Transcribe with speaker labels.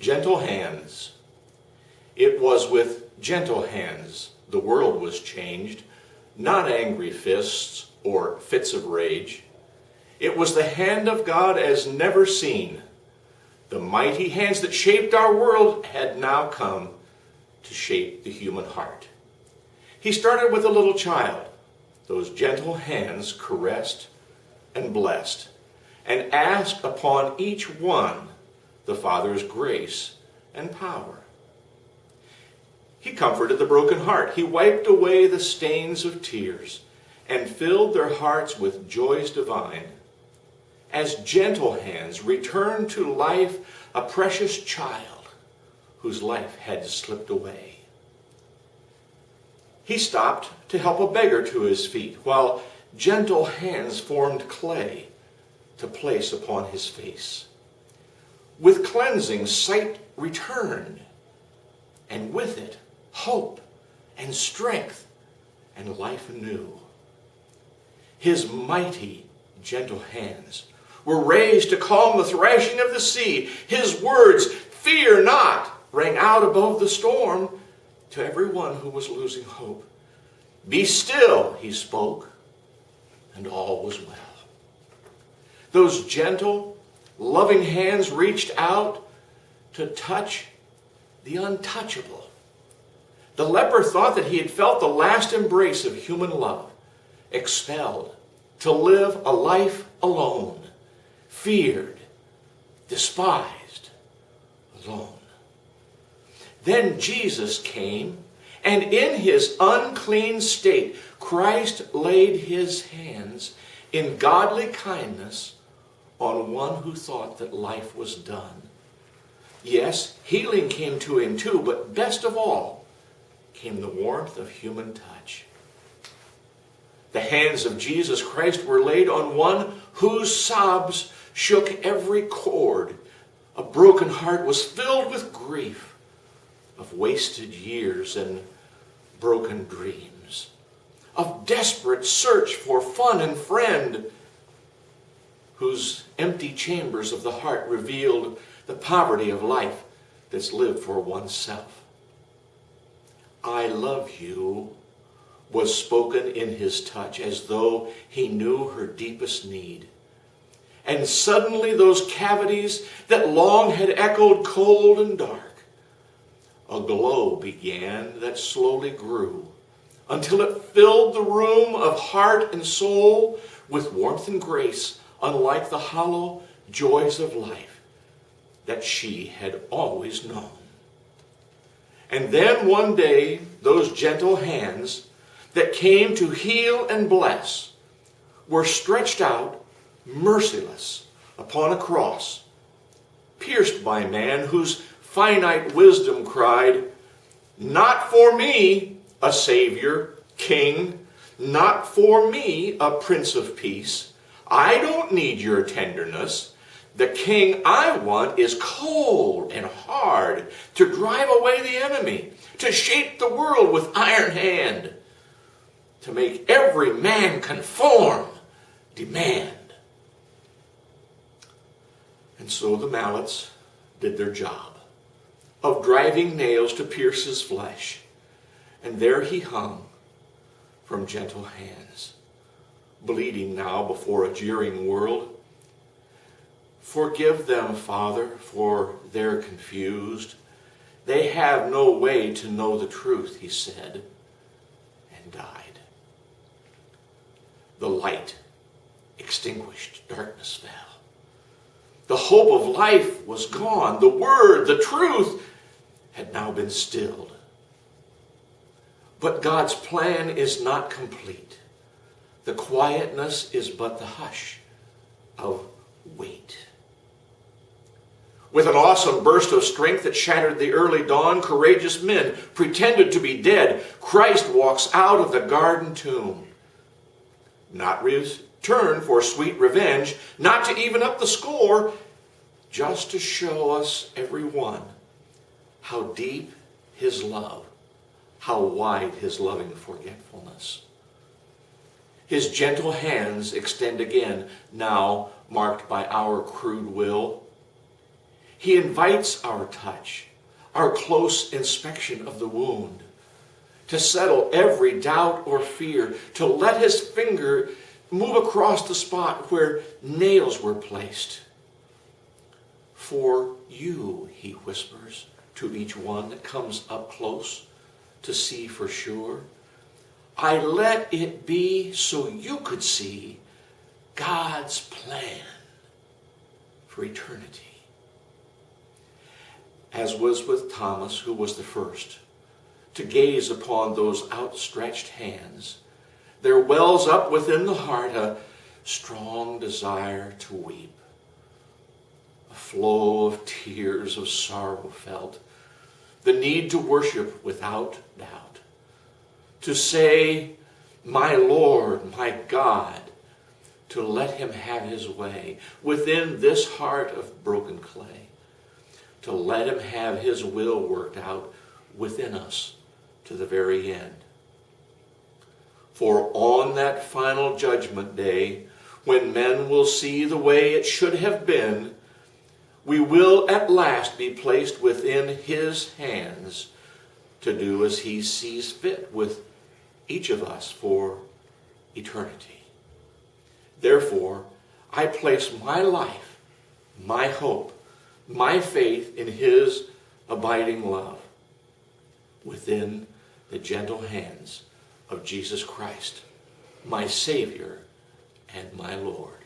Speaker 1: Gentle hands. It was with gentle hands the world was changed, not angry fists or fits of rage. It was the hand of God as never seen. The mighty hands that shaped our world had now come to shape the human heart. He started with a little child. Those gentle hands caressed and blessed, and asked upon each one the Father's grace and power. He comforted the broken heart. He wiped away the stains of tears and filled their hearts with joys divine. As gentle hands returned to life a precious child whose life had slipped away. He stopped to help a beggar to his feet, while gentle hands formed clay to place upon his face. With cleansing, sight returned, and with it, hope and strength and life anew. His mighty, gentle hands were raised to calm the thrashing of the sea. His words, "Fear not," rang out above the storm to everyone who was losing hope. "Be still," he spoke, and all was well. Those gentle, loving hands reached out to touch the untouchable. The leper thought that he had felt the last embrace of human love, expelled to live a life alone, feared, despised, alone. Then Jesus came, and in his unclean state, Christ laid his hands in godly kindness on one who thought that life was done. Yes, healing came to him too, but best of all came the warmth of human touch. The hands of Jesus Christ were laid on one whose sobs shook every chord. A broken heart was filled with grief of wasted years and broken dreams, of desperate search for fun and friend, whose empty chambers of the heart revealed the poverty of life that's lived for oneself. "I love you" was spoken in his touch, as though he knew her deepest need. And suddenly those cavities that long had echoed cold and dark, a glow began that slowly grew until it filled the room of heart and soul with warmth and grace, unlike the hollow joys of life that she had always known. And then one day, those gentle hands that came to heal and bless were stretched out, merciless, upon a cross, pierced by man whose finite wisdom cried, "Not for me a Savior, King, not for me a Prince of Peace. I don't need your tenderness. The King I want is cold and hard, to drive away the enemy, to shape the world with iron hand, to make every man conform, demand." And so the mallets did their job of driving nails to pierce his flesh, and there he hung from gentle hands, bleeding now before a jeering world. "Forgive them, Father, for they're confused. They have no way to know the truth," he said, and died. The light extinguished, darkness fell. The hope of life was gone. The word, the truth, had now been stilled. But God's plan is not complete. The quietness is but the hush of wait. With an awesome burst of strength that shattered the early dawn, courageous men pretended to be dead. Christ walks out of the garden tomb. Not return for sweet revenge, not to even up the score, just to show us, every one, how deep his love, how wide his loving forgetfulness. His gentle hands extend again, now marked by our crude will. He invites our touch, our close inspection of the wound, to settle every doubt or fear, to let his finger move across the spot where nails were placed. For you, he whispers to each one that comes up close to see for sure. I let it be so you could see God's plan for eternity. As was with Thomas, who was the first to gaze upon those outstretched hands, there wells up within the heart a strong desire to weep, a flow of tears of sorrow felt, the need to worship without doubt, to say, my Lord, my God, to let him have his way within this heart of broken clay, to let him have his will worked out within us to the very end. For on that final judgment day, when men will see the way it should have been, we will at last be placed within his hands to do as he sees fit with each of us for eternity. Therefore, I place my life, my hope, my faith in his abiding love within the gentle hands of Jesus Christ, my Savior and my Lord.